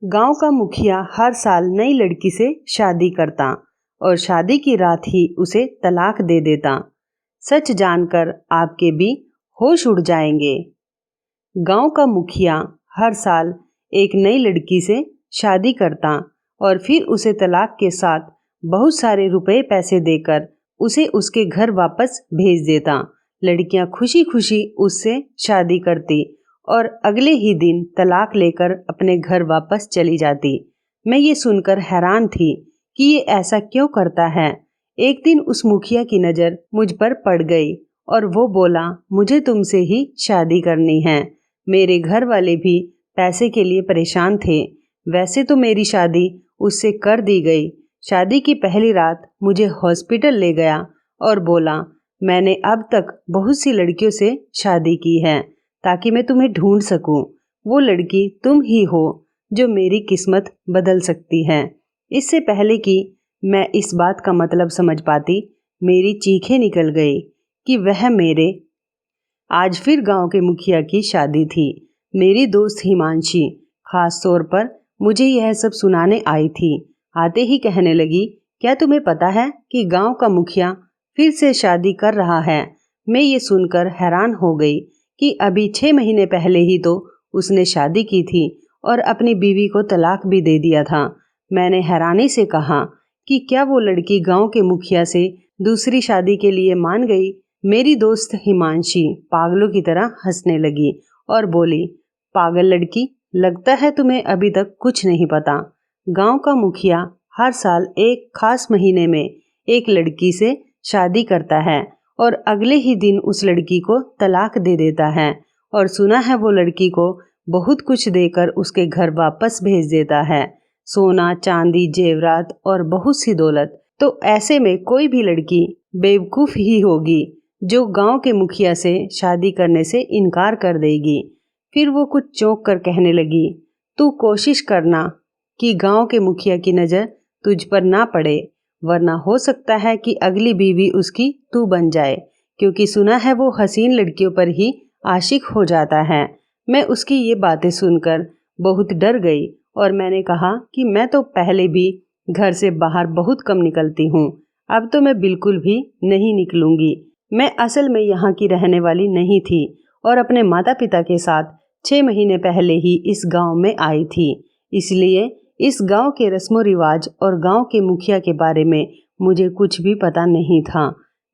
गांव का मुखिया हर साल नई लड़की से शादी करता और शादी की रात ही उसे तलाक दे देता। सच जानकर आपके भी होश उड़ जाएंगे। गांव का मुखिया हर साल एक नई लड़की से शादी करता और फिर उसे तलाक के साथ बहुत सारे रुपए पैसे देकर उसे उसके घर वापस भेज देता। लड़कियां खुशी खुशी उससे शादी करती और अगले ही दिन तलाक लेकर अपने घर वापस चली जाती। मैं ये सुनकर हैरान थी कि ये ऐसा क्यों करता है। एक दिन उस मुखिया की नज़र मुझ पर पड़ गई और वो बोला, मुझे तुमसे ही शादी करनी है। मेरे घर वाले भी पैसे के लिए परेशान थे। वैसे तो मेरी शादी उससे कर दी गई। शादी की पहली रात मुझे हॉस्पिटल ले गया और बोला, मैंने अब तक बहुत सी लड़कियों से शादी की है ताकि मैं तुम्हें ढूंढ सकूं। वो लड़की तुम ही हो जो मेरी किस्मत बदल सकती है। इससे पहले कि मैं इस बात का मतलब समझ पाती, मेरी चीखें निकल गई कि वह मेरे आज फिर गांव के मुखिया की शादी थी। मेरी दोस्त हिमांशी खास तौर पर मुझे यह सब सुनाने आई थी। आते ही कहने लगी, क्या तुम्हें पता है कि गांव का मुखिया फिर से शादी कर रहा है। मैं ये सुनकर हैरान हो गई कि अभी 6 महीने पहले ही तो उसने शादी की थी और अपनी बीवी को तलाक भी दे दिया था। मैंने हैरानी से कहा कि क्या वो लड़की गांव के मुखिया से दूसरी शादी के लिए मान गई। मेरी दोस्त हिमांशी पागलों की तरह हंसने लगी और बोली, पागल लड़की, लगता है तुम्हें अभी तक कुछ नहीं पता। गांव का मुखिया हर साल एक खास महीने में एक लड़की से शादी करता है और अगले ही दिन उस लड़की को तलाक दे देता है और सुना है वो लड़की को बहुत कुछ देकर उसके घर वापस भेज देता है, सोना चांदी जेवरात और बहुत सी दौलत। तो ऐसे में कोई भी लड़की बेवकूफ़ ही होगी जो गांव के मुखिया से शादी करने से इनकार कर देगी। फिर वो कुछ चौंक कर कहने लगी, तू कोशिश करना कि गांव के मुखिया की नज़र तुझ पर ना पड़े, वरना हो सकता है कि अगली बीवी उसकी तू बन जाए, क्योंकि सुना है वो हसीन लड़कियों पर ही आशिक हो जाता है। मैं उसकी ये बातें सुनकर बहुत डर गई और मैंने कहा कि मैं तो पहले भी घर से बाहर बहुत कम निकलती हूँ, अब तो मैं बिल्कुल भी नहीं निकलूंगी। मैं असल में यहाँ की रहने वाली नहीं थी और अपने माता पिता के साथ 6 महीने पहले ही इस गांव में आई थी, इसलिए इस गांव के रस्मों रिवाज और गांव के मुखिया के बारे में मुझे कुछ भी पता नहीं था।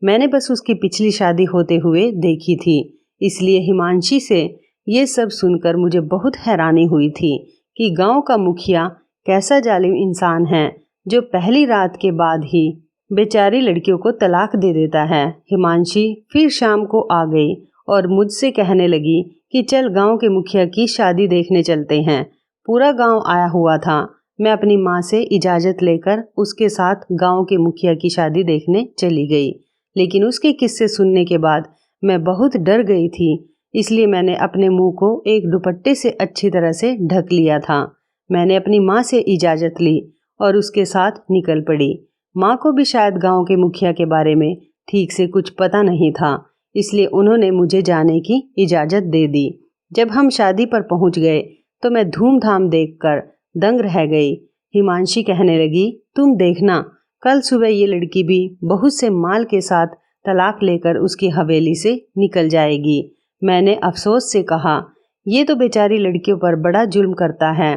मैंने बस उसकी पिछली शादी होते हुए देखी थी, इसलिए हिमांशी से ये सब सुनकर मुझे बहुत हैरानी हुई थी कि गांव का मुखिया कैसा जालिम इंसान है जो पहली रात के बाद ही बेचारी लड़कियों को तलाक दे देता है। हिमांशी फिर शाम को आ गई और मुझसे कहने लगी कि चल गांव के मुखिया की शादी देखने चलते हैं। पूरा गांव आया हुआ था। मैं अपनी माँ से इजाज़त लेकर उसके साथ गांव के मुखिया की शादी देखने चली गई, लेकिन उसके किस्से सुनने के बाद मैं बहुत डर गई थी, इसलिए मैंने अपने मुंह को एक दुपट्टे से अच्छी तरह से ढक लिया था। मैंने अपनी माँ से इजाज़त ली और उसके साथ निकल पड़ी। माँ को भी शायद गांव के मुखिया के बारे में ठीक से कुछ पता नहीं था, इसलिए उन्होंने मुझे जाने की इजाज़त दे दी। जब हम शादी पर पहुंच गए तो मैं धूमधाम देखकर दंग रह गई। हिमांशी कहने लगी, तुम देखना, कल सुबह ये लड़की भी बहुत से माल के साथ तलाक लेकर उसकी हवेली से निकल जाएगी। मैंने अफसोस से कहा, ये तो बेचारी लड़कियों पर बड़ा जुल्म करता है।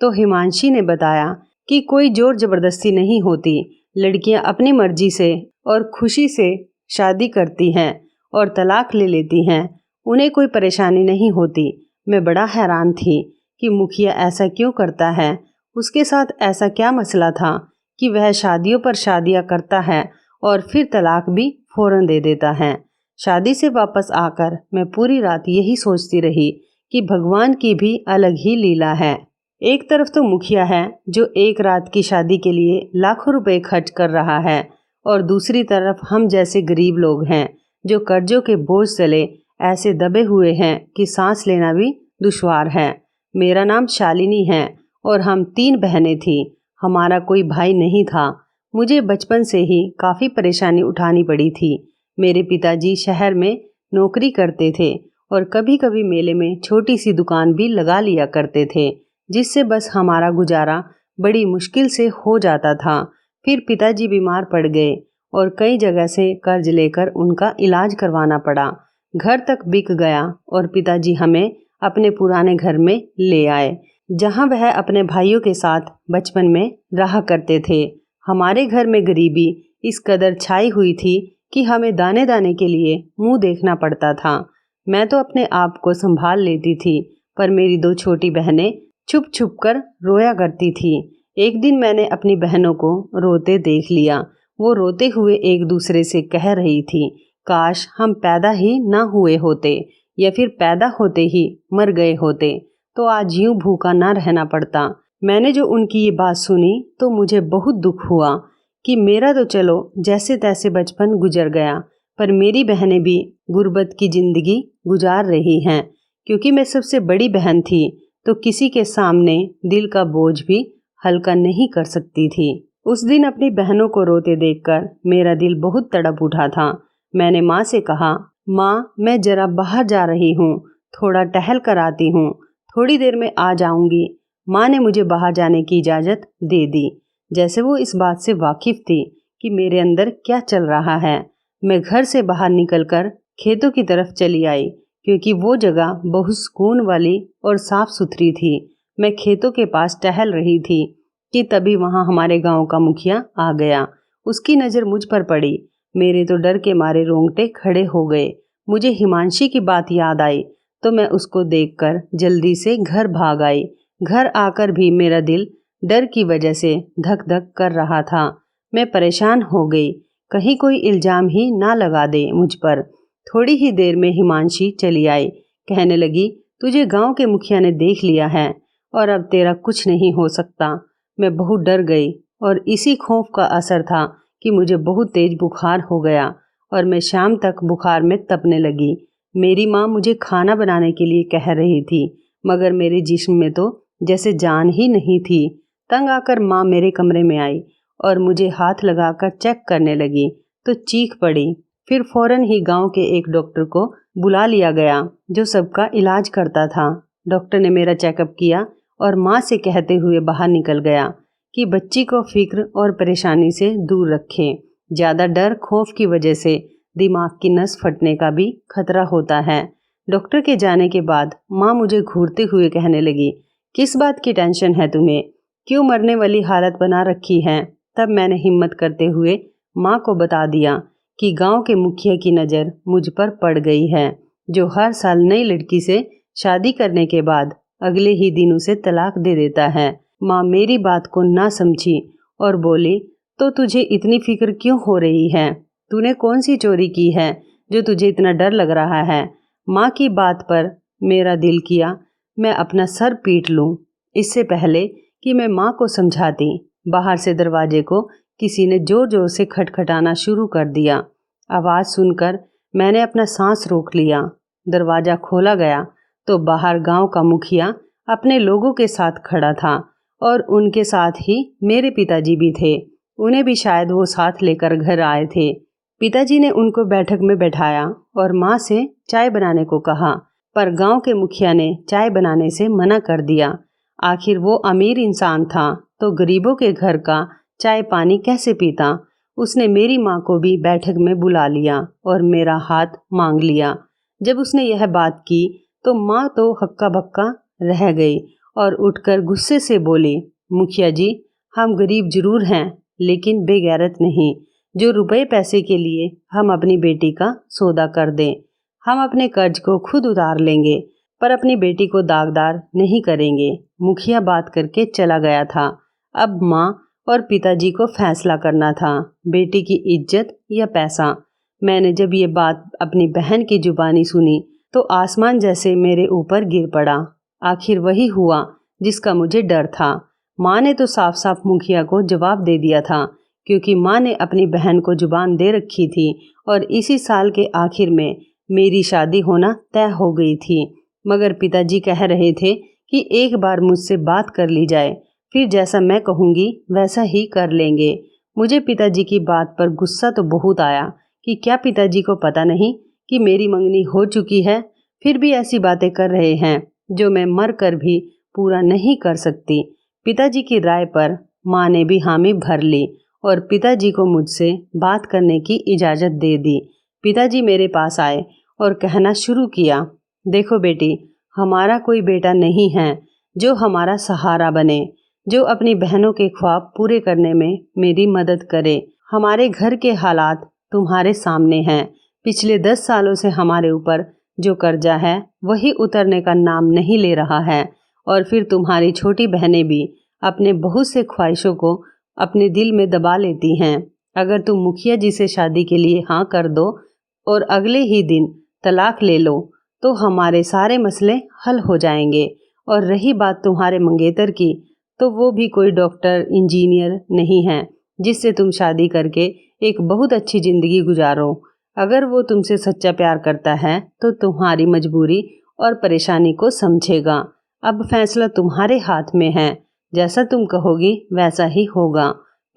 तो हिमांशी ने बताया कि कोई जोर जबरदस्ती नहीं होती, लड़कियां अपनी मर्जी से और खुशी से शादी करती हैं और तलाक ले लेती हैं, उन्हें कोई परेशानी नहीं होती। मैं बड़ा हैरान थी कि मुखिया ऐसा क्यों करता है। उसके साथ ऐसा क्या मसला था कि वह शादियों पर शादियां करता है और फिर तलाक भी फौरन दे देता है। शादी से वापस आकर मैं पूरी रात यही सोचती रही कि भगवान की भी अलग ही लीला है। एक तरफ तो मुखिया है जो एक रात की शादी के लिए लाखों रुपए खर्च कर रहा है और दूसरी तरफ हम जैसे गरीब लोग हैं जो कर्जों के बोझ तले ऐसे दबे हुए हैं कि सांस लेना भी दुश्वार है। मेरा नाम शालिनी है और हम 3 बहनें थीं। हमारा कोई भाई नहीं था। मुझे बचपन से ही काफ़ी परेशानी उठानी पड़ी थी। मेरे पिताजी शहर में नौकरी करते थे और कभी कभी मेले में छोटी सी दुकान भी लगा लिया करते थे, जिससे बस हमारा गुजारा बड़ी मुश्किल से हो जाता था। फिर पिताजी बीमार पड़ गए और कई जगह से कर्ज लेकर उनका इलाज करवाना पड़ा। घर तक बिक गया और पिताजी हमें अपने पुराने घर में ले आए, जहां वह अपने भाइयों के साथ बचपन में रहा करते थे। हमारे घर में गरीबी इस कदर छाई हुई थी कि हमें दाने दाने के लिए मुंह देखना पड़ता था। मैं तो अपने आप को संभाल लेती थी, पर मेरी 2 छोटी बहनें छुप छुप कर रोया करती थी। एक दिन मैंने अपनी बहनों को रोते देख लिया। वो रोते हुए एक दूसरे से कह रही थी, काश हम पैदा ही ना हुए होते, या फिर पैदा होते ही मर गए होते तो आज यूं भूखा ना रहना पड़ता। मैंने जो उनकी ये बात सुनी तो मुझे बहुत दुख हुआ कि मेरा तो चलो जैसे तैसे बचपन गुजर गया, पर मेरी बहनें भी गुर्बत की जिंदगी गुजार रही हैं। क्योंकि मैं सबसे बड़ी बहन थी तो किसी के सामने दिल का बोझ भी हल्का नहीं कर सकती थी। उस दिन अपनी बहनों को रोते देखकर मेरा दिल बहुत तड़प उठा था। मैंने माँ से कहा, माँ मैं जरा बाहर जा रही हूँ, थोड़ा टहल कर आती हूँ, थोड़ी देर में आ जाऊंगी। माँ ने मुझे बाहर जाने की इजाज़त दे दी, जैसे वो इस बात से वाकिफ थी कि मेरे अंदर क्या चल रहा है। मैं घर से बाहर निकलकर खेतों की तरफ चली आई, क्योंकि वो जगह बहुत सुकून वाली और साफ सुथरी थी। मैं खेतों के पास टहल रही थी कि तभी वहाँ हमारे गांव का मुखिया आ गया। उसकी नज़र मुझ पर पड़ी। मेरे तो डर के मारे रोंगटे खड़े हो गए। मुझे हिमांशी की बात याद आई तो मैं उसको देखकर जल्दी से घर भाग आई। घर आकर भी मेरा दिल डर की वजह से धक धक कर रहा था। मैं परेशान हो गई, कहीं कोई इल्जाम ही ना लगा दे मुझ पर। थोड़ी ही देर में हिमांशी चली आई, कहने लगी, तुझे गांव के मुखिया ने देख लिया है और अब तेरा कुछ नहीं हो सकता। मैं बहुत डर गई और इसी खौफ का असर था कि मुझे बहुत तेज बुखार हो गया और मैं शाम तक बुखार में तपने लगी। मेरी माँ मुझे खाना बनाने के लिए कह रही थी, मगर मेरे जिस्म में तो जैसे जान ही नहीं थी। तंग आकर माँ मेरे कमरे में आई और मुझे हाथ लगाकर चेक करने लगी तो चीख पड़ी। फिर फौरन ही गांव के एक डॉक्टर को बुला लिया गया जो सबका इलाज करता था। डॉक्टर ने मेरा चेकअप किया और माँ से कहते हुए बाहर निकल गया कि बच्ची को फिक्र और परेशानी से दूर रखें। ज़्यादा डर खौफ की वजह से दिमाग की नस फटने का भी खतरा होता है। डॉक्टर के जाने के बाद माँ मुझे घूरते हुए कहने लगी, किस बात की टेंशन है तुम्हें, क्यों मरने वाली हालत बना रखी है। तब मैंने हिम्मत करते हुए माँ को बता दिया कि गांव के मुखिया की नज़र मुझ पर पड़ गई है, जो हर साल नई लड़की से शादी करने के बाद अगले ही दिन उसे तलाक दे देता है। माँ मेरी बात को ना समझी और बोली, तो तुझे इतनी फिक्र क्यों हो रही है, तूने कौन सी चोरी की है जो तुझे इतना डर लग रहा है। माँ की बात पर मेरा दिल किया मैं अपना सर पीट लूं। इससे पहले कि मैं माँ को समझाती, बाहर से दरवाजे को किसी ने जोर जोर से खटखटाना शुरू कर दिया। आवाज़ सुनकर मैंने अपना सांस रोक लिया। दरवाज़ा खोला गया तो बाहर गांव का मुखिया अपने लोगों के साथ खड़ा था और उनके साथ ही मेरे पिताजी भी थे। उन्हें भी शायद वो साथ लेकर घर आए थे। पिताजी ने उनको बैठक में बैठाया और माँ से चाय बनाने को कहा, पर गांव के मुखिया ने चाय बनाने से मना कर दिया। आखिर वो अमीर इंसान था तो गरीबों के घर का चाय पानी कैसे पीता। उसने मेरी माँ को भी बैठक में बुला लिया और मेरा हाथ मांग लिया। जब उसने यह बात की तो माँ तो हक्का बक्का रह गई और उठकर गुस्से से बोली, मुखिया जी, हम गरीब जरूर हैं लेकिन बेगैरत नहीं, जो रुपए पैसे के लिए हम अपनी बेटी का सौदा कर दें। हम अपने कर्ज को खुद उतार लेंगे पर अपनी बेटी को दागदार नहीं करेंगे। मुखिया बात करके चला गया था। अब माँ और पिताजी को फैसला करना था, बेटी की इज्जत या पैसा। मैंने जब ये बात अपनी बहन की जुबानी सुनी तो आसमान जैसे मेरे ऊपर गिर पड़ा। आखिर वही हुआ जिसका मुझे डर था। माँ ने तो साफ साफ मुखिया को जवाब दे दिया था, क्योंकि माँ ने अपनी बहन को जुबान दे रखी थी और इसी साल के आखिर में मेरी शादी होना तय हो गई थी। मगर पिताजी कह रहे थे कि एक बार मुझसे बात कर ली जाए, फिर जैसा मैं कहूँगी वैसा ही कर लेंगे। मुझे पिताजी की बात पर गुस्सा तो बहुत आया कि क्या पिताजी को पता नहीं कि मेरी मंगनी हो चुकी है, फिर भी ऐसी बातें कर रहे हैं जो मैं मर कर भी पूरा नहीं कर सकती। पिताजी की राय पर माँ ने भी हामी भर ली और पिताजी को मुझसे बात करने की इजाज़त दे दी। पिताजी मेरे पास आए और कहना शुरू किया, देखो बेटी, हमारा कोई बेटा नहीं है जो हमारा सहारा बने, जो अपनी बहनों के ख्वाब पूरे करने में मेरी मदद करे। हमारे घर के हालात तुम्हारे सामने हैं। पिछले 10 सालों से हमारे ऊपर जो कर्जा है वही उतरने का नाम नहीं ले रहा है। और फिर तुम्हारी छोटी बहनें भी अपने बहुत से ख्वाहिशों को अपने दिल में दबा लेती हैं। अगर तुम मुखिया जी से शादी के लिए हाँ कर दो और अगले ही दिन तलाक ले लो तो हमारे सारे मसले हल हो जाएंगे। और रही बात तुम्हारे मंगेतर की, तो वो भी कोई डॉक्टर इंजीनियर नहीं है जिससे तुम शादी करके एक बहुत अच्छी ज़िंदगी गुजारो। अगर वो तुमसे सच्चा प्यार करता है तो तुम्हारी मजबूरी और परेशानी को समझेगा। अब फैसला तुम्हारे हाथ में है, जैसा तुम कहोगी वैसा ही होगा।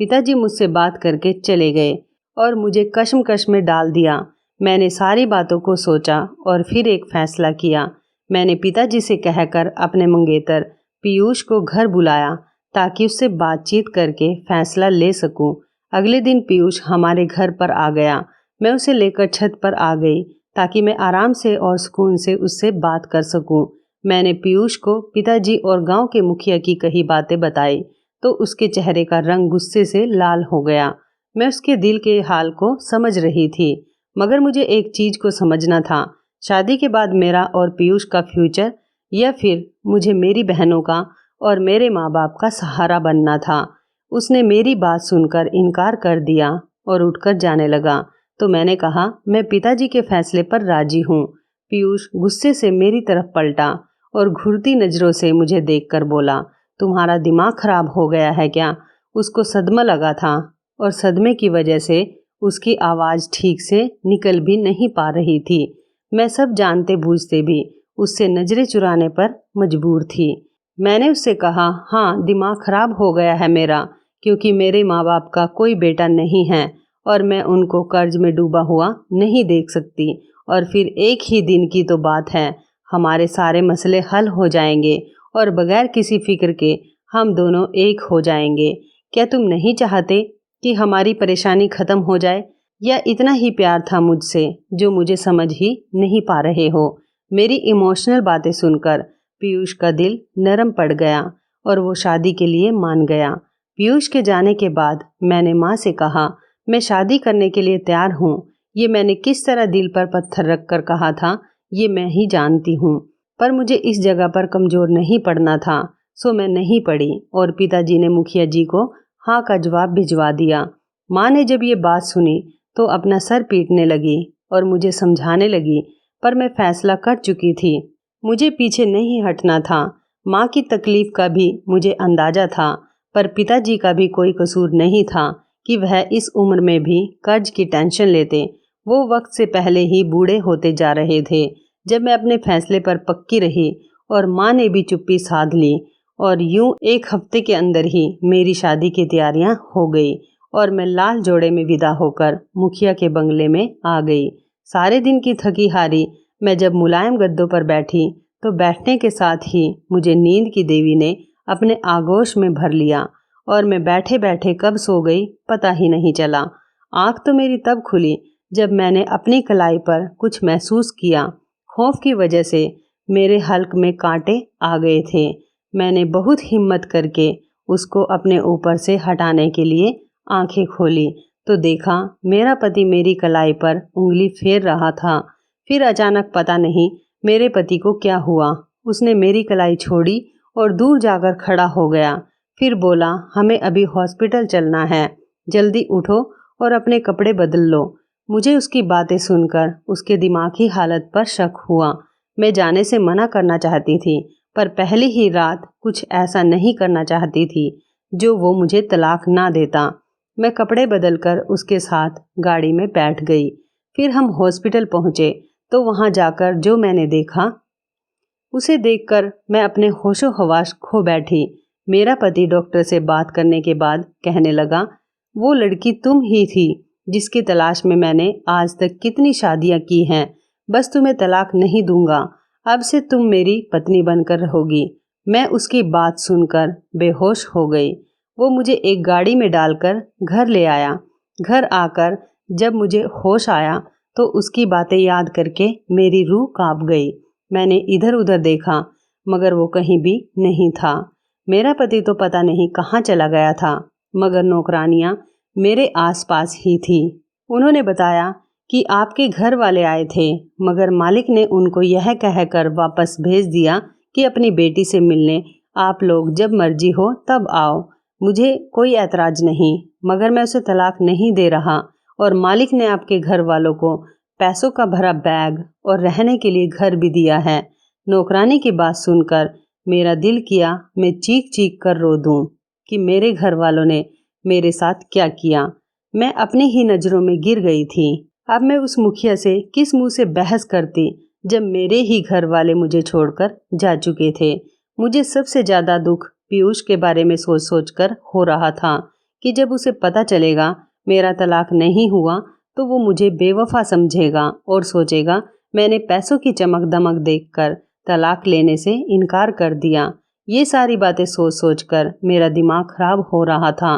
पिताजी मुझसे बात करके चले गए और मुझे कश्मकश में डाल दिया। मैंने सारी बातों को सोचा और फिर एक फैसला किया। मैंने पिताजी से कहकर अपने मंगेतर पीयूष को घर बुलाया ताकि उससे बातचीत करके फैसला ले सकूं। अगले दिन पीयूष हमारे घर पर आ गया। मैं उसे लेकर छत पर आ गई ताकि मैं आराम से और सुकून से उससे बात कर सकूं। मैंने पीयूष को पिताजी और गांव के मुखिया की कही बातें बताई तो उसके चेहरे का रंग गुस्से से लाल हो गया। मैं उसके दिल के हाल को समझ रही थी, मगर मुझे एक चीज़ को समझना था, शादी के बाद मेरा और पीयूष का फ्यूचर या फिर मुझे मेरी बहनों का और मेरे माँ बाप का सहारा बनना था। उसने मेरी बात सुनकर इनकार कर दिया और उठकर जाने लगा तो मैंने कहा, मैं पिताजी के फैसले पर राजी हूँ। पीयूष गुस्से से मेरी तरफ पलटा और घूरती नज़रों से मुझे देखकर बोला, तुम्हारा दिमाग खराब हो गया है क्या? उसको सदमा लगा था और सदमे की वजह से उसकी आवाज़ ठीक से निकल भी नहीं पा रही थी। मैं सब जानते बूझते भी उससे नज़रें चुराने पर मजबूर थी। मैंने उससे कहा, हाँ, दिमाग खराब हो गया है मेरा, क्योंकि मेरे माँ बाप का कोई बेटा नहीं है और मैं उनको कर्ज में डूबा हुआ नहीं देख सकती। और फिर एक ही दिन की तो बात है, हमारे सारे मसले हल हो जाएंगे और बगैर किसी फिक्र के हम दोनों एक हो जाएंगे। क्या तुम नहीं चाहते कि हमारी परेशानी ख़त्म हो जाए, या इतना ही प्यार था मुझसे जो मुझे समझ ही नहीं पा रहे हो? मेरी इमोशनल बातें सुनकर पीयूष का दिल नरम पड़ गया और वो शादी के लिए मान गया। पीयूष के जाने के बाद मैंने माँ से कहा, मैं शादी करने के लिए तैयार हूँ। ये मैंने किस तरह दिल पर पत्थर रख कर कहा था ये मैं ही जानती हूँ, पर मुझे इस जगह पर कमज़ोर नहीं पड़ना था, सो मैं नहीं पड़ी और पिताजी ने मुखिया जी को हाँ का जवाब भिजवा दिया। माँ ने जब ये बात सुनी तो अपना सर पीटने लगी और मुझे समझाने लगी, पर मैं फैसला कर चुकी थी, मुझे पीछे नहीं हटना था। माँ की तकलीफ़ का भी मुझे अंदाज़ा था, पर पिताजी का भी कोई कसूर नहीं था कि वह इस उम्र में भी कर्ज की टेंशन लेते। वो वक्त से पहले ही बूढ़े होते जा रहे थे। जब मैं अपने फैसले पर पक्की रही और माँ ने भी चुप्पी साध ली और यूं 1 हफ्ते के अंदर ही मेरी शादी की तैयारियां हो गई और मैं लाल जोड़े में विदा होकर मुखिया के बंगले में आ गई। सारे दिन की थकी हारी मैं जब मुलायम गद्दों पर बैठी तो बैठने के साथ ही मुझे नींद की देवी ने अपने आगोश में भर लिया और मैं बैठे बैठे कब सो गई पता ही नहीं चला। आँख तो मेरी तब खुली जब मैंने अपनी कलाई पर कुछ महसूस किया। खौफ की वजह से मेरे हल्क में कांटे आ गए थे। मैंने बहुत हिम्मत करके उसको अपने ऊपर से हटाने के लिए आंखें खोली तो देखा मेरा पति मेरी कलाई पर उंगली फेर रहा था। फिर अचानक पता नहीं मेरे पति को क्या हुआ, उसने मेरी कलाई छोड़ी और दूर जाकर खड़ा हो गया। फिर बोला, हमें अभी हॉस्पिटल चलना है, जल्दी उठो और अपने कपड़े बदल लो। मुझे उसकी बातें सुनकर उसके दिमागी हालत पर शक हुआ। मैं जाने से मना करना चाहती थी, पर पहली ही रात कुछ ऐसा नहीं करना चाहती थी जो वो मुझे तलाक ना देता। मैं कपड़े बदलकर उसके साथ गाड़ी में बैठ गई। फिर हम हॉस्पिटल पहुँचे तो वहाँ जाकर जो मैंने देखा उसे देखकर मैं अपने होशो हवास खो बैठी। मेरा पति डॉक्टर से बात करने के बाद कहने लगा, वो लड़की तुम ही थी जिसकी तलाश में मैंने आज तक कितनी शादियां की हैं। बस तुम्हें तलाक नहीं दूंगा, अब से तुम मेरी पत्नी बनकर रहोगी। मैं उसकी बात सुनकर बेहोश हो गई। वो मुझे एक गाड़ी में डालकर घर ले आया। घर आकर जब मुझे होश आया तो उसकी बातें याद करके मेरी रूह कांप गई। मैंने इधर उधर देखा मगर वो कहीं भी नहीं था। मेरा पति तो पता नहीं कहाँ चला गया था, मगर नौकरानियां मेरे आसपास ही थी। उन्होंने बताया कि आपके घर वाले आए थे, मगर मालिक ने उनको यह कहकर वापस भेज दिया कि अपनी बेटी से मिलने आप लोग जब मर्जी हो तब आओ। मुझे कोई ऐतराज नहीं, मगर मैं उसे तलाक नहीं दे रहा और मालिक ने आपके घर वालों को पैसों का भरा बैग और रहने के लिए घर भी दिया है। नौकरानी की बात सुनकर मेरा दिल किया मैं चीख चीख कर रो दूं कि मेरे घर वालों ने मेरे साथ क्या किया। मैं अपनी ही नज़रों में गिर गई थी। अब मैं उस मुखिया से किस मुंह से बहस करती जब मेरे ही घर वाले मुझे छोड़कर जा चुके थे। मुझे सबसे ज़्यादा दुख पीयूष के बारे में सोच सोच कर हो रहा था कि जब उसे पता चलेगा मेरा तलाक नहीं हुआ तो वो मुझे बेवफा समझेगा और सोचेगा मैंने पैसों की चमक दमक देखकर तलाक लेने से इनकार कर दिया। ये सारी बातें सोच सोच कर मेरा दिमाग खराब हो रहा था।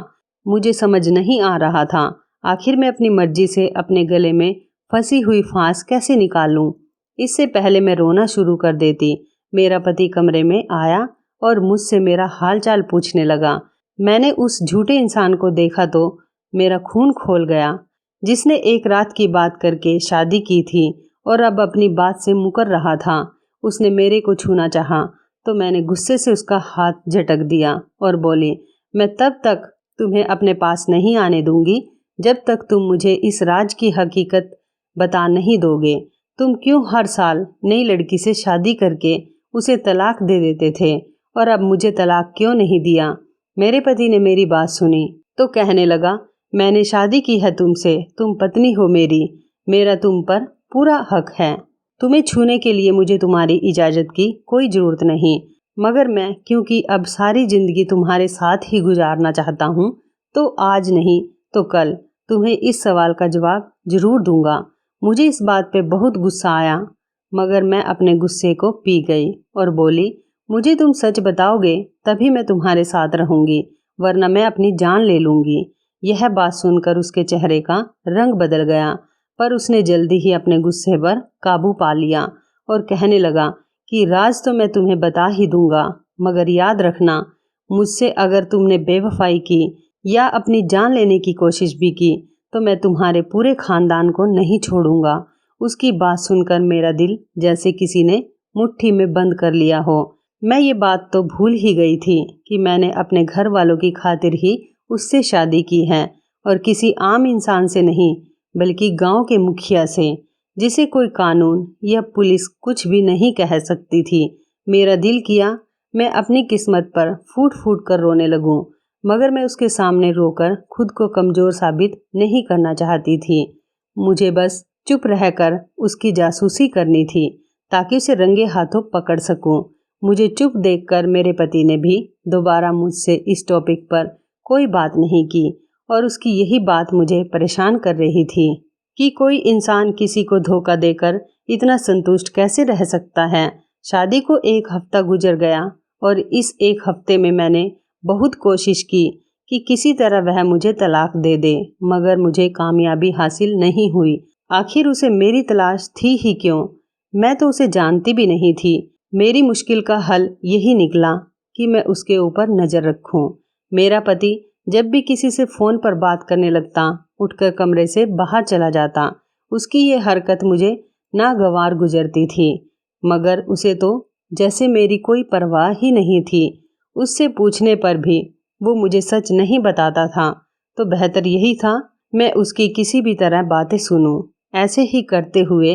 मुझे समझ नहीं आ रहा था आखिर मैं अपनी मर्जी से अपने गले में फंसी हुई फांस कैसे निकालूं। इससे पहले मैं रोना शुरू कर देती, मेरा पति कमरे में आया और मुझसे मेरा हाल चाल पूछने लगा। मैंने उस झूठे इंसान को देखा तो मेरा खून खोल गया, जिसने एक रात की बात करके शादी की थी और अब अपनी बात से मुकर रहा था। उसने मेरे को छूना चाहा तो मैंने गुस्से से उसका हाथ झटक दिया और बोली, मैं तब तक तुम्हें अपने पास नहीं आने दूंगी जब तक तुम मुझे इस राज की हकीकत बता नहीं दोगे। तुम क्यों हर साल नई लड़की से शादी करके उसे तलाक दे देते थे और अब मुझे तलाक क्यों नहीं दिया। मेरे पति ने मेरी बात सुनी तो कहने लगा, मैंने शादी की है तुमसे, तुम पत्नी हो मेरी, मेरा तुम पर पूरा हक है। तुम्हें छूने के लिए मुझे तुम्हारी इजाज़त की कोई ज़रूरत नहीं, मगर मैं क्योंकि अब सारी ज़िंदगी तुम्हारे साथ ही गुजारना चाहता हूँ तो आज नहीं तो कल तुम्हें इस सवाल का जवाब ज़रूर दूंगा। मुझे इस बात पे बहुत गुस्सा आया, मगर मैं अपने गुस्से को पी गई और बोली, मुझे तुम सच बताओगे तभी मैं तुम्हारे साथ रहूंगी, वरना मैं अपनी जान ले लूंगी। यह बात सुनकर उसके चेहरे का रंग बदल गया, पर उसने जल्दी ही अपने गुस्से पर काबू पा लिया और कहने लगा कि राज तो मैं तुम्हें बता ही दूंगा, मगर याद रखना मुझसे अगर तुमने बेवफाई की या अपनी जान लेने की कोशिश भी की तो मैं तुम्हारे पूरे खानदान को नहीं छोड़ूंगा। उसकी बात सुनकर मेरा दिल जैसे किसी ने मुट्ठी में बंद कर लिया हो। मैं ये बात तो भूल ही गई थी कि मैंने अपने घर वालों की खातिर ही उससे शादी की है और किसी आम इंसान से नहीं, बल्कि गांव के मुखिया से, जिसे कोई कानून या पुलिस कुछ भी नहीं कह सकती थी। मेरा दिल किया मैं अपनी किस्मत पर फूट फूट कर रोने लगूं, मगर मैं उसके सामने रोकर खुद को कमज़ोर साबित नहीं करना चाहती थी। मुझे बस चुप रहकर उसकी जासूसी करनी थी ताकि उसे रंगे हाथों पकड़ सकूं। मुझे चुप देखकर मेरे पति ने भी दोबारा मुझसे इस टॉपिक पर कोई बात नहीं की और उसकी यही बात मुझे परेशान कर रही थी कि कोई इंसान किसी को धोखा देकर इतना संतुष्ट कैसे रह सकता है। शादी को 1 हफ्ता गुजर गया और इस 1 हफ्ते में मैंने बहुत कोशिश की कि किसी तरह वह मुझे तलाक दे दे, मगर मुझे कामयाबी हासिल नहीं हुई। आखिर उसे मेरी तलाश थी ही क्यों? मैं तो उसे जानती भी नहीं थी। मेरी मुश्किल का हल यही निकला कि मैं उसके ऊपर नज़र रखूं। मेरा पति जब भी किसी से फ़ोन पर बात करने लगता, उठकर कमरे से बाहर चला जाता। उसकी ये हरकत मुझे नागवार गुजरती थी, मगर उसे तो जैसे मेरी कोई परवाह ही नहीं थी। उससे पूछने पर भी वो मुझे सच नहीं बताता था, तो बेहतर यही था मैं उसकी किसी भी तरह बातें सुनूं। ऐसे ही करते हुए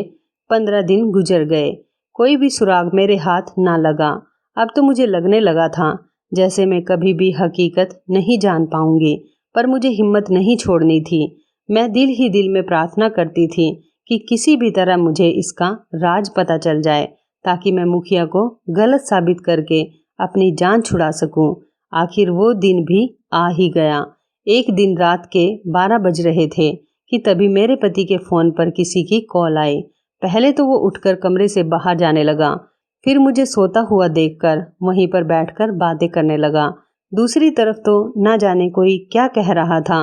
15 दिन गुजर गए। कोई भी सुराग मेरे हाथ ना लगा। अब तो मुझे लगने लगा था जैसे मैं कभी भी हकीकत नहीं जान पाऊंगी, पर मुझे हिम्मत नहीं छोड़नी थी। मैं दिल ही दिल में प्रार्थना करती थी कि किसी भी तरह मुझे इसका राज पता चल जाए ताकि मैं मुखिया को गलत साबित करके अपनी जान छुड़ा सकूं। आखिर वो दिन भी आ ही गया। एक दिन रात के 12 बज रहे थे कि तभी मेरे पति के फ़ोन पर किसी की कॉल आई। पहले तो वो उठकर कमरे से बाहर जाने लगा, फिर मुझे सोता हुआ देखकर वहीं पर बैठकर बातें करने लगा। दूसरी तरफ तो ना जाने कोई क्या कह रहा था,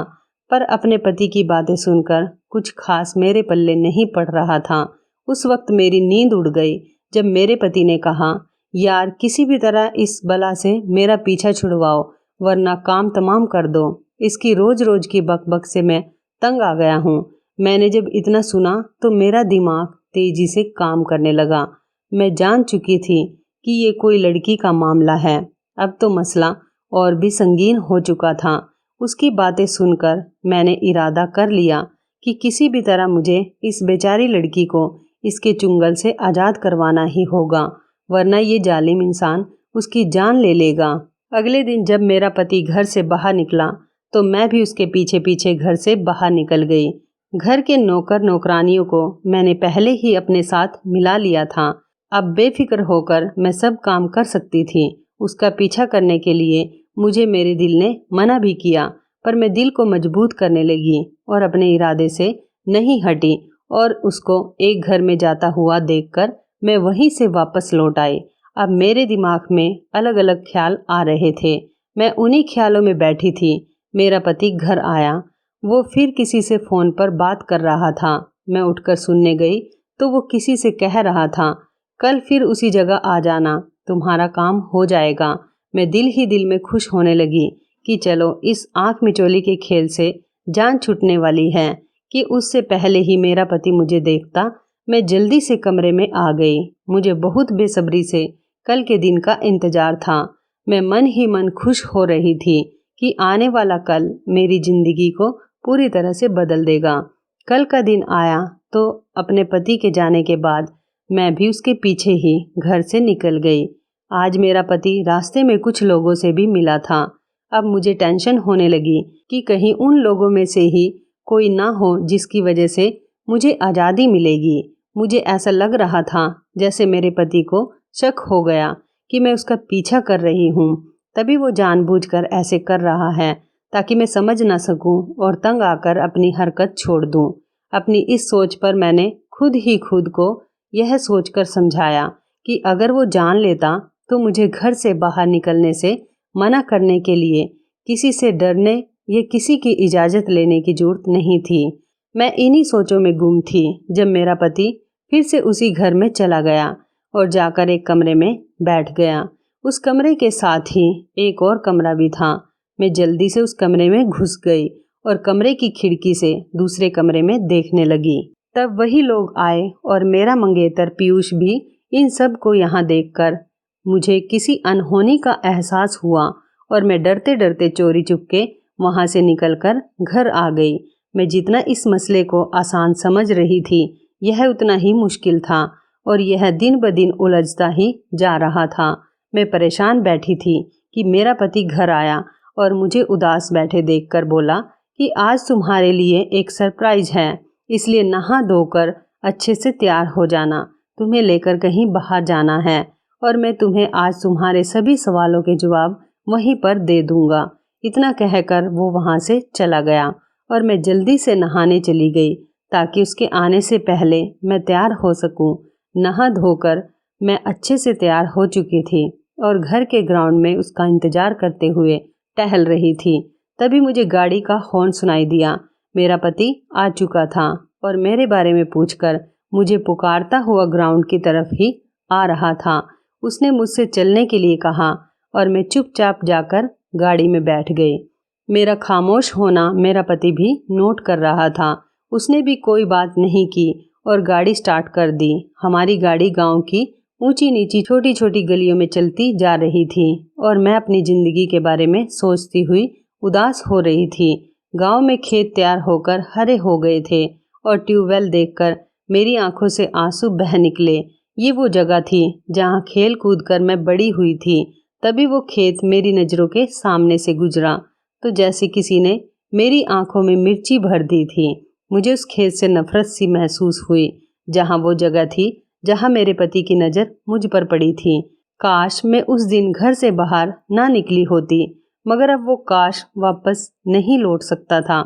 पर अपने पति की बातें सुनकर कुछ खास मेरे पल्ले नहीं पड़ रहा था। उस वक्त मेरी नींद उड़ गई जब मेरे पति ने कहा, यार किसी भी तरह इस बला से मेरा पीछा छुड़वाओ, वरना काम तमाम कर दो। इसकी रोज रोज की बकबक से मैं तंग आ गया हूँ। मैंने जब इतना सुना तो मेरा दिमाग तेजी से काम करने लगा। मैं जान चुकी थी कि ये कोई लड़की का मामला है। अब तो मसला और भी संगीन हो चुका था। उसकी बातें सुनकर मैंने इरादा कर लिया कि किसी भी तरह मुझे इस बेचारी लड़की को इसके चुंगल से आज़ाद करवाना ही होगा, वरना ये जालिम इंसान उसकी जान ले लेगा। अगले दिन जब मेरा पति घर से बाहर निकला तो मैं भी उसके पीछे पीछे घर से बाहर निकल गई। घर के नौकर नौकरानियों को मैंने पहले ही अपने साथ मिला लिया था। अब बेफिक्र होकर मैं सब काम कर सकती थी। उसका पीछा करने के लिए मुझे मेरे दिल ने मना भी किया, पर मैं दिल को मजबूत करने लगी और अपने इरादे से नहीं हटी और उसको एक घर में जाता हुआ देखकर मैं वहीं से वापस लौट आई। अब मेरे दिमाग में अलग अलग ख्याल आ रहे थे। मैं उन्हीं ख्यालों में बैठी थी। मेरा पति घर आया। वो फिर किसी से फ़ोन पर बात कर रहा था। मैं उठकर सुनने गई तो वो किसी से कह रहा था, कल फिर उसी जगह आ जाना, तुम्हारा काम हो जाएगा। मैं दिल ही दिल में खुश होने लगी कि चलो इस आँख मिचौली के खेल से जान छूटने वाली है कि उससे पहले ही मेरा पति मुझे देखता। मैं जल्दी से कमरे में आ गई। मुझे बहुत बेसब्री से कल के दिन का इंतजार था। मैं मन ही मन खुश हो रही थी कि आने वाला कल मेरी जिंदगी को पूरी तरह से बदल देगा। कल का दिन आया तो अपने पति के जाने के बाद मैं भी उसके पीछे ही घर से निकल गई। आज मेरा पति रास्ते में कुछ लोगों से भी मिला था। अब मुझे टेंशन होने लगी कि कहीं उन लोगों में से ही कोई ना हो जिसकी वजह से मुझे आज़ादी मिलेगी। मुझे ऐसा लग रहा था जैसे मेरे पति को शक हो गया कि मैं उसका पीछा कर रही हूँ, तभी वो जानबूझकर ऐसे कर रहा है ताकि मैं समझ ना सकूं और तंग आकर अपनी हरकत छोड़ दूं। अपनी इस सोच पर मैंने खुद ही खुद को यह सोचकर समझाया कि अगर वो जान लेता तो मुझे घर से बाहर निकलने से मना करने के लिए किसी से डरने या किसी की इजाज़त लेने की जरूरत नहीं थी। मैं इन्हीं सोचों में गुम थी जब मेरा पति फिर से उसी घर में चला गया और जाकर एक कमरे में बैठ गया। उस कमरे के साथ ही एक और कमरा भी था। मैं जल्दी से उस कमरे में घुस गई और कमरे की खिड़की से दूसरे कमरे में देखने लगी। तब वही लोग आए और मेरा मंगेतर पीयूष भी। इन सब को यहाँ देखकर मुझे किसी अनहोनी का एहसास हुआ और मैं डरते डरते चोरी चुपके वहाँ से निकलकर घर आ गई। मैं जितना इस मसले को आसान समझ रही थी, यह उतना ही मुश्किल था और यह दिन ब दिन उलझता ही जा रहा था। मैं परेशान बैठी थी कि मेरा पति घर आया और मुझे उदास बैठे देखकर बोला कि आज तुम्हारे लिए एक सरप्राइज है, इसलिए नहा धोकर अच्छे से तैयार हो जाना, तुम्हें लेकर कहीं बाहर जाना है और मैं तुम्हें आज तुम्हारे सभी सवालों के जवाब वहीं पर दे दूंगा। इतना कहकर वो वहाँ से चला गया और मैं जल्दी से नहाने चली गई ताकि उसके आने से पहले मैं तैयार हो सकूं। नहा धोकर मैं अच्छे से तैयार हो चुकी थी और घर के ग्राउंड में उसका इंतजार करते हुए टहल रही थी। तभी मुझे गाड़ी का हॉर्न सुनाई दिया। मेरा पति आ चुका था और मेरे बारे में पूछकर मुझे पुकारता हुआ ग्राउंड की तरफ ही आ रहा था। उसने मुझसे चलने के लिए कहा और मैं चुपचाप जाकर गाड़ी में बैठ गई। मेरा खामोश होना मेरा पति भी नोट कर रहा था। उसने भी कोई बात नहीं की और गाड़ी स्टार्ट कर दी। हमारी गाड़ी गांव की ऊंची नीची छोटी छोटी गलियों में चलती जा रही थी और मैं अपनी जिंदगी के बारे में सोचती हुई उदास हो रही थी। गांव में खेत तैयार होकर हरे हो गए थे और ट्यूबवेल देखकर मेरी आंखों से आंसू बह निकले। ये वो जगह थी जहां खेल कूद कर मैं बड़ी हुई थी। तभी वो खेत मेरी नज़रों के सामने से गुजरा तो जैसे किसी ने मेरी आंखों में मिर्ची भर दी थी। मुझे उस खेत से नफरत सी महसूस हुई जहां वो जगह थी जहां मेरे पति की नज़र मुझ पर पड़ी थी। काश मैं उस दिन घर से बाहर ना निकली होती, मगर अब वो काश वापस नहीं लौट सकता था।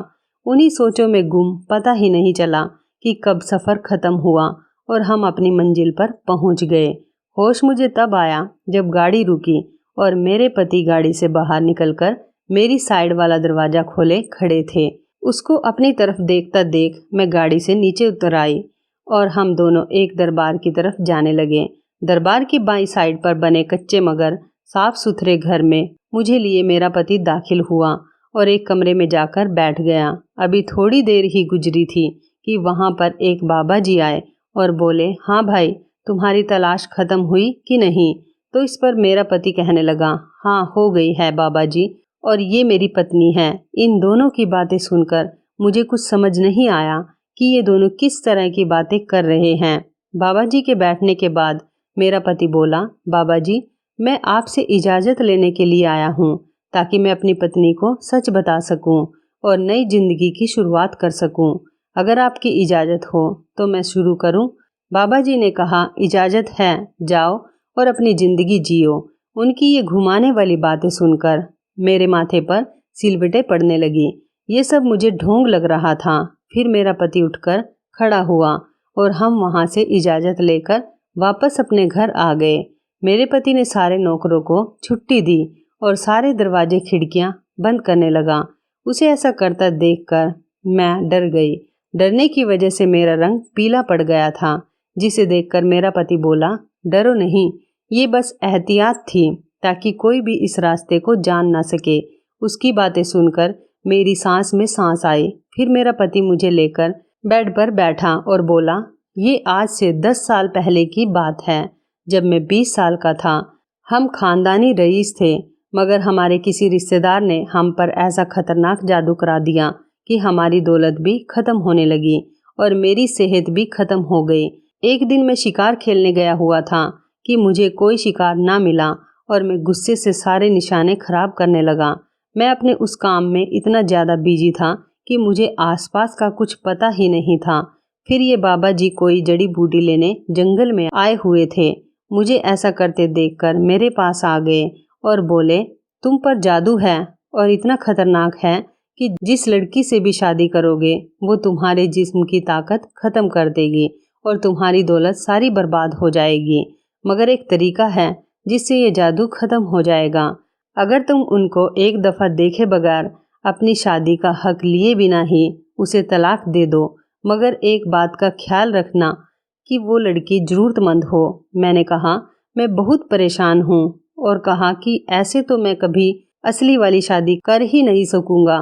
उन्हीं सोचों में गुम पता ही नहीं चला कि कब सफ़र ख़त्म हुआ और हम अपनी मंजिल पर पहुंच गए। होश मुझे तब आया जब गाड़ी रुकी और मेरे पति गाड़ी से बाहर निकलकर मेरी साइड वाला दरवाजा खोले खड़े थे। उसको अपनी तरफ देखता देख मैं गाड़ी से नीचे उतर आई और हम दोनों एक दरबार की तरफ जाने लगे। दरबार की बाईं साइड पर बने कच्चे मगर साफ सुथरे घर में मुझे लिए मेरा पति दाखिल हुआ और एक कमरे में जाकर बैठ गया। अभी थोड़ी देर ही गुजरी थी कि वहां पर एक बाबा जी आए और बोले, हाँ भाई, तुम्हारी तलाश खत्म हुई कि नहीं? तो इस पर मेरा पति कहने लगा, हाँ हो गई है बाबा जी, और ये मेरी पत्नी है। इन दोनों की बातें सुनकर मुझे कुछ समझ नहीं आया कि ये दोनों किस तरह की बातें कर रहे हैं। बाबा जी के बैठने के बाद मेरा पति बोला, बाबा जी, मैं आपसे इजाज़त लेने के लिए आया हूँ ताकि मैं अपनी पत्नी को सच बता सकूं और नई जिंदगी की शुरुआत कर सकूं। अगर आपकी इजाज़त हो तो मैं शुरू करूं? बाबा जी ने कहा, इजाज़त है, जाओ और अपनी ज़िंदगी जियो। उनकी ये घुमाने वाली बातें सुनकर मेरे माथे पर सिलवटें पड़ने लगी। ये सब मुझे ढोंग लग रहा था। फिर मेरा पति उठकर खड़ा हुआ और हम वहाँ से इजाज़त लेकर वापस अपने घर आ गए। मेरे पति ने सारे नौकरों को छुट्टी दी और सारे दरवाजे खिड़कियां बंद करने लगा। उसे ऐसा करता देखकर मैं डर गई। डरने की वजह से मेरा रंग पीला पड़ गया था, जिसे देखकर मेरा पति बोला, डरो नहीं, ये बस एहतियात थी ताकि कोई भी इस रास्ते को जान ना सके। उसकी बातें सुनकर मेरी सांस में सांस आई। फिर मेरा पति मुझे लेकर बेड पर बैठा और बोला, ये आज से 10 साल पहले की बात है, जब मैं 20 साल का था। हम खानदानी रईस थे, मगर हमारे किसी रिश्तेदार ने हम पर ऐसा खतरनाक जादू करा दिया कि हमारी दौलत भी खत्म होने लगी और मेरी सेहत भी खत्म हो गई। एक दिन मैं शिकार खेलने गया हुआ था कि मुझे कोई शिकार ना मिला और मैं गुस्से से सारे निशाने खराब करने लगा। मैं अपने उस काम में इतना ज़्यादा बिजी था कि मुझे आसपास का कुछ पता ही नहीं था। फिर ये बाबा जी कोई जड़ी बूटी लेने जंगल में आए हुए थे। मुझे ऐसा करते देखकर मेरे पास आ गए और बोले, तुम पर जादू है और इतना खतरनाक है कि जिस लड़की से भी शादी करोगे वो तुम्हारे जिस्म की ताकत खत्म कर देगी और तुम्हारी दौलत सारी बर्बाद हो जाएगी। मगर एक तरीका है जिससे ये जादू खत्म हो जाएगा। अगर तुम उनको एक दफ़ा देखे बगैर अपनी शादी का हक लिए बिना ही उसे तलाक दे दो, मगर एक बात का ख्याल रखना कि वो लड़की ज़रूरतमंद हो। मैंने कहा, मैं बहुत परेशान हूँ और कहा कि ऐसे तो मैं कभी असली वाली शादी कर ही नहीं सकूँगा।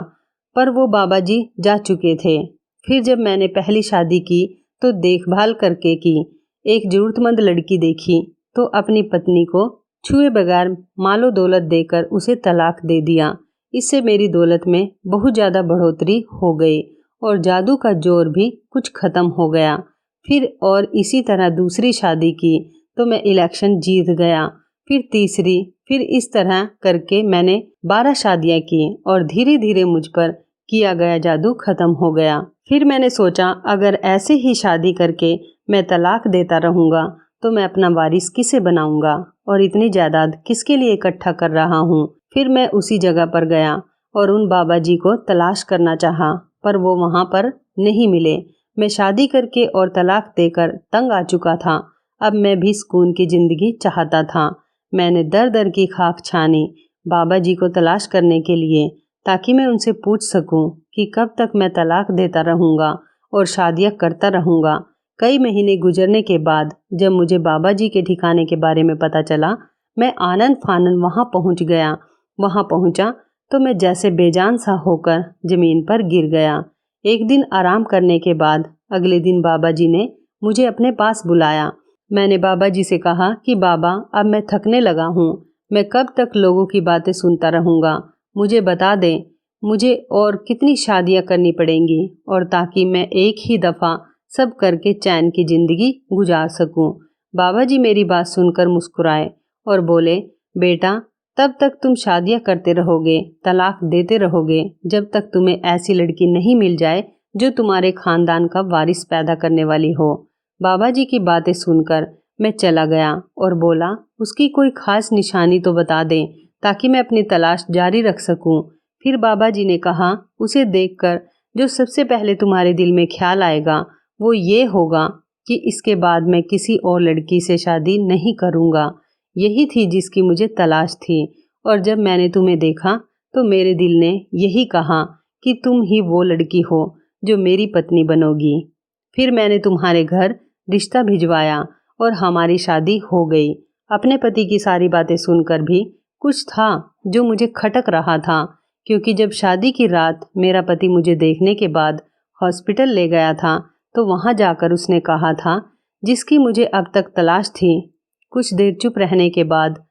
पर वो बाबा जी जा चुके थे। फिर जब मैंने पहली शादी की तो देखभाल करके की। एक ज़रूरतमंद लड़की देखी तो अपनी पत्नी को छुए बगैर मालो दौलत देकर उसे तलाक दे दिया। इससे मेरी दौलत में बहुत ज़्यादा बढ़ोतरी हो गई और जादू का जोर भी कुछ ख़त्म हो गया। फिर और इसी तरह दूसरी शादी की तो मैं इलेक्शन जीत गया। फिर तीसरी, फिर इस तरह करके मैंने 12 शादियां की और धीरे धीरे मुझ पर किया गया जादू खत्म हो गया। फिर मैंने सोचा, अगर ऐसे ही शादी करके मैं तलाक देता रहूँगा तो मैं अपना वारिस किसे बनाऊंगा और इतनी जायदाद किसके लिए इकट्ठा कर रहा हूँ। फिर मैं उसी जगह पर गया और उन बाबा जी को तलाश करना चाहा, पर वो वहाँ पर नहीं मिले। मैं शादी करके और तलाक देकर तंग आ चुका था। अब मैं भी सुकून की ज़िंदगी चाहता था। मैंने दर दर की खाक छानी बाबा जी को तलाश करने के लिए, ताकि मैं उनसे पूछ सकूं कि कब तक मैं तलाक देता रहूँगा और शादियाँ करता रहूँगा। कई महीने गुजरने के बाद जब मुझे बाबा जी के ठिकाने के बारे में पता चला, मैं आनन फानन वहाँ पहुँच गया। वहाँ पहुँचा तो मैं जैसे बेजान सा होकर ज़मीन पर गिर गया। एक दिन आराम करने के बाद अगले दिन बाबा जी ने मुझे अपने पास बुलाया। मैंने बाबा जी से कहा कि बाबा, अब मैं थकने लगा हूँ। मैं कब तक लोगों की बातें सुनता रहूँगा? मुझे बता दें, मुझे और कितनी शादियाँ करनी पड़ेंगी और ताकि मैं एक ही दफ़ा सब करके चैन की ज़िंदगी गुजार सकूँ। बाबा जी मेरी बात सुनकर मुस्कुराए और बोले, बेटा, तब तक तुम शादियाँ करते रहोगे, तलाक देते रहोगे, जब तक तुम्हें ऐसी लड़की नहीं मिल जाए जो तुम्हारे खानदान का वारिस पैदा करने वाली हो। बाबा जी की बातें सुनकर मैं चला गया और बोला, उसकी कोई खास निशानी तो बता दें ताकि मैं अपनी तलाश जारी रख सकूं। फिर बाबा जी ने कहा, उसे देखकर जो सबसे पहले तुम्हारे दिल में ख्याल आएगा वो ये होगा कि इसके बाद मैं किसी और लड़की से शादी नहीं करूँगा। यही थी जिसकी मुझे तलाश थी, और जब मैंने तुम्हें देखा तो मेरे दिल ने यही कहा कि तुम ही वो लड़की हो जो मेरी पत्नी बनोगी। फिर मैंने तुम्हारे घर रिश्ता भिजवाया और हमारी शादी हो गई। अपने पति की सारी बातें सुनकर भी कुछ था जो मुझे खटक रहा था, क्योंकि जब शादी की रात मेरा पति मुझे देखने के बाद हॉस्पिटल ले गया था तो वहाँ जाकर उसने कहा था जिसकी मुझे अब तक तलाश थी। कुछ देर चुप रहने के बाद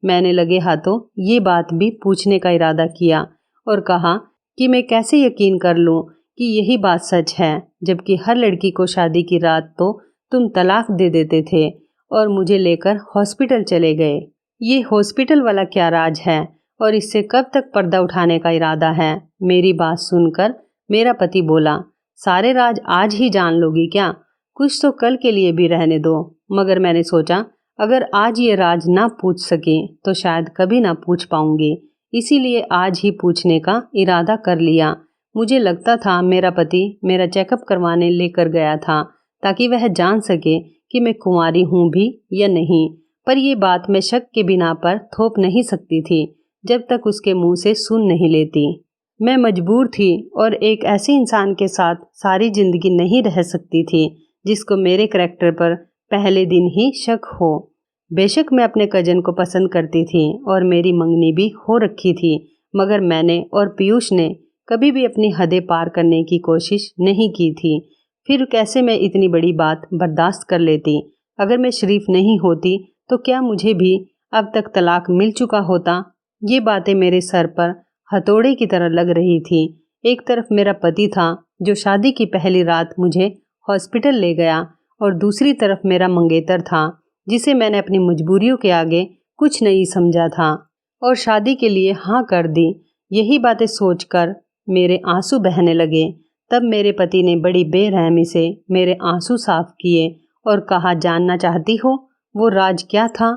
मैंने लगे हाथों ये बात भी पूछने का इरादा किया और कहा कि मैं कैसे यकीन कर लूँ कि यही बात सच है, जबकि हर लड़की को शादी की रात तो तुम तलाक दे देते थे और मुझे लेकर हॉस्पिटल चले गए। ये हॉस्पिटल वाला क्या राज है और इससे कब तक पर्दा उठाने का इरादा है? मेरी बात सुनकर मेरा पति बोला, सारे राज आज ही जान लोगी क्या? कुछ तो कल के लिए भी रहने दो। मगर मैंने सोचा अगर आज ये राज ना पूछ सके तो शायद कभी ना पूछ पाऊंगी, इसीलिए आज ही पूछने का इरादा कर लिया। मुझे लगता था मेरा पति मेरा चेकअप करवाने लेकर गया था ताकि वह जान सके कि मैं कुंवारी हूँ भी या नहीं, पर यह बात मैं शक के बिना पर थोप नहीं सकती थी जब तक उसके मुंह से सुन नहीं लेती। मैं मजबूर थी और एक ऐसे इंसान के साथ सारी जिंदगी नहीं रह सकती थी जिसको मेरे करैक्टर पर पहले दिन ही शक हो। बेशक मैं अपने कजन को पसंद करती थी और मेरी मंगनी भी हो रखी थी, मगर मैंने और पीयूष ने कभी भी अपनी हदें पार करने की कोशिश नहीं की थी। फिर कैसे मैं इतनी बड़ी बात बर्दाश्त कर लेती? अगर मैं शरीफ नहीं होती तो क्या मुझे भी अब तक तलाक मिल चुका होता? ये बातें मेरे सर पर हथौड़े की तरह लग रही थी। एक तरफ मेरा पति था जो शादी की पहली रात मुझे हॉस्पिटल ले गया, और दूसरी तरफ मेरा मंगेतर था जिसे मैंने अपनी मजबूरियों के आगे कुछ नहीं समझा था और शादी के लिए हाँ कर दी। यही बातें सोचकर मेरे आंसू बहने लगे। तब मेरे पति ने बड़ी बेरहमी से मेरे आंसू साफ किए और कहा, जानना चाहती हो वो राज क्या था?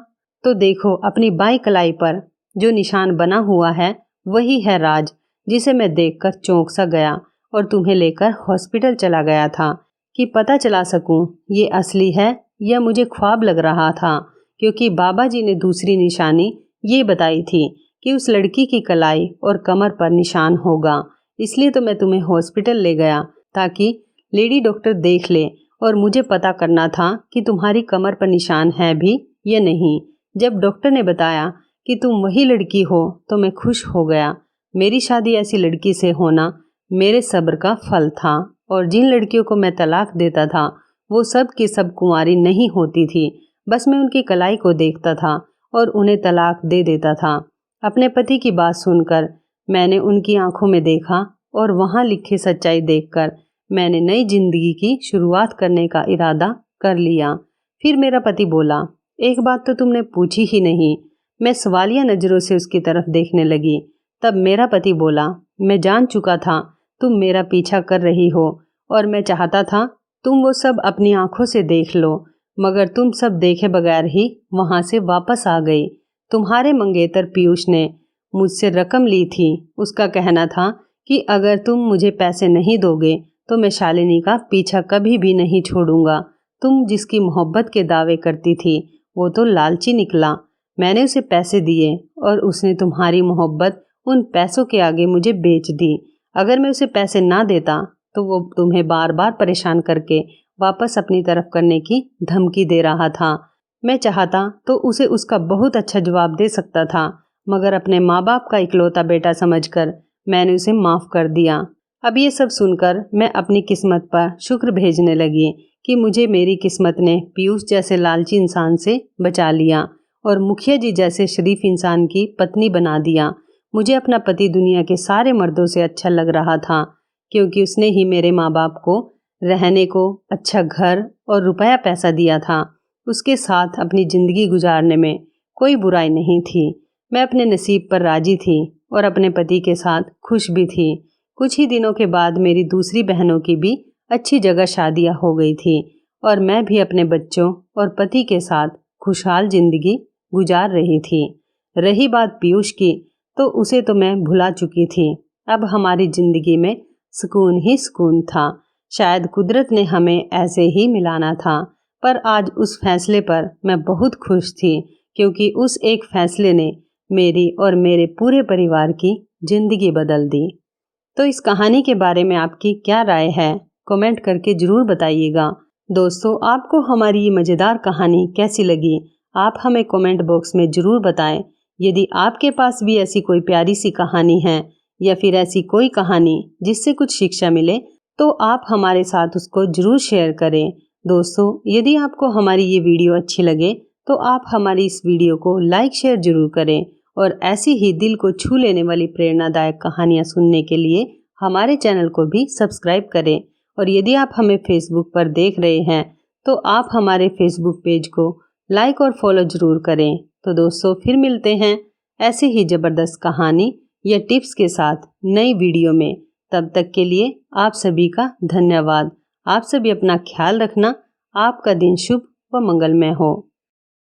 तो देखो अपनी बाईं कलाई पर जो निशान बना हुआ है वही है राज, जिसे मैं देखकर चौंक सा गया और तुम्हें लेकर हॉस्पिटल चला गया था कि पता चला सकूं ये असली है या मुझे ख्वाब लग रहा था, क्योंकि बाबा जी ने दूसरी निशानी ये बताई थी कि उस लड़की की कलाई और कमर पर निशान होगा। इसलिए तो मैं तुम्हें हॉस्पिटल ले गया ताकि लेडी डॉक्टर देख ले, और मुझे पता करना था कि तुम्हारी कमर पर निशान है भी या नहीं। जब डॉक्टर ने बताया कि तुम वही लड़की हो तो मैं खुश हो गया। मेरी शादी ऐसी लड़की से होना मेरे सब्र का फल था, और जिन लड़कियों को मैं तलाक देता था वो सब की सब कुंवारी नहीं होती थी। बस मैं उनकी कलाई को देखता था और उन्हें तलाक दे देता था। अपने पति की बात सुनकर मैंने उनकी आंखों में देखा और वहाँ लिखी सच्चाई देखकर मैंने नई जिंदगी की शुरुआत करने का इरादा कर लिया। फिर मेरा पति बोला, एक बात तो तुमने पूछी ही नहीं। मैं सवालिया नज़रों से उसकी तरफ देखने लगी। तब मेरा पति बोला, मैं जान चुका था तुम मेरा पीछा कर रही हो और मैं चाहता था तुम वो सब अपनी आंखों से देख लो, मगर तुम सब देखे बगैर ही वहाँ से वापस आ गई। तुम्हारे मंगेतर पीयूष ने मुझसे रकम ली थी। उसका कहना था कि अगर तुम मुझे पैसे नहीं दोगे तो मैं शालिनी का पीछा कभी भी नहीं छोड़ूंगा। तुम जिसकी मोहब्बत के दावे करती थी वो तो लालची निकला। मैंने उसे पैसे दिए और उसने तुम्हारी मोहब्बत उन पैसों के आगे मुझे बेच दी। अगर मैं उसे पैसे ना देता तो वो तुम्हें बार बार परेशान करके वापस अपनी तरफ करने की धमकी दे रहा था। मैं चाहता तो उसे उसका बहुत अच्छा जवाब दे सकता था, मगर अपने माँ बाप का इकलौता बेटा समझकर मैंने उसे माफ़ कर दिया। अब ये सब सुनकर मैं अपनी किस्मत पर शुक्र भेजने लगी कि मुझे मेरी किस्मत ने पीयूष जैसे लालची इंसान से बचा लिया और मुखिया जी जैसे शरीफ इंसान की पत्नी बना दिया। मुझे अपना पति दुनिया के सारे मर्दों से अच्छा लग रहा था, क्योंकि उसने ही मेरे माँ बाप को रहने को अच्छा घर और रुपया पैसा दिया था। उसके साथ अपनी ज़िंदगी गुजारने में कोई बुराई नहीं थी। मैं अपने नसीब पर राजी थी और अपने पति के साथ खुश भी थी। कुछ ही दिनों के बाद मेरी दूसरी बहनों की भी अच्छी जगह शादियाँ हो गई थी और मैं भी अपने बच्चों और पति के साथ खुशहाल ज़िंदगी गुजार रही थी। रही बात पीयूष की, तो उसे तो मैं भुला चुकी थी। अब हमारी ज़िंदगी में सुकून ही सुकून था। शायद कुदरत ने हमें ऐसे ही मिलाना था। पर आज उस फैसले पर मैं बहुत खुश थी, क्योंकि उस एक फैसले ने मेरी और मेरे पूरे परिवार की जिंदगी बदल दी। तो इस कहानी के बारे में आपकी क्या राय है, कमेंट करके ज़रूर बताइएगा। दोस्तों, आपको हमारी ये मज़ेदार कहानी कैसी लगी, आप हमें कमेंट बॉक्स में ज़रूर बताएं। यदि आपके पास भी ऐसी कोई प्यारी सी कहानी है या फिर ऐसी कोई कहानी जिससे कुछ शिक्षा मिले, तो आप हमारे साथ उसको ज़रूर शेयर करें। दोस्तों, यदि आपको हमारी ये वीडियो अच्छी लगे तो आप हमारी इस वीडियो को लाइक शेयर ज़रूर करें और ऐसी ही दिल को छू लेने वाली प्रेरणादायक कहानियाँ सुनने के लिए हमारे चैनल को भी सब्सक्राइब करें। और यदि आप हमें फेसबुक पर देख रहे हैं तो आप हमारे फेसबुक पेज को लाइक और फॉलो ज़रूर करें। तो दोस्तों, फिर मिलते हैं ऐसे ही ज़बरदस्त कहानी या टिप्स के साथ नई वीडियो में। तब तक के लिए आप सभी का धन्यवाद। आप सभी अपना ख्याल रखना। आपका दिन शुभ व मंगलमय हो।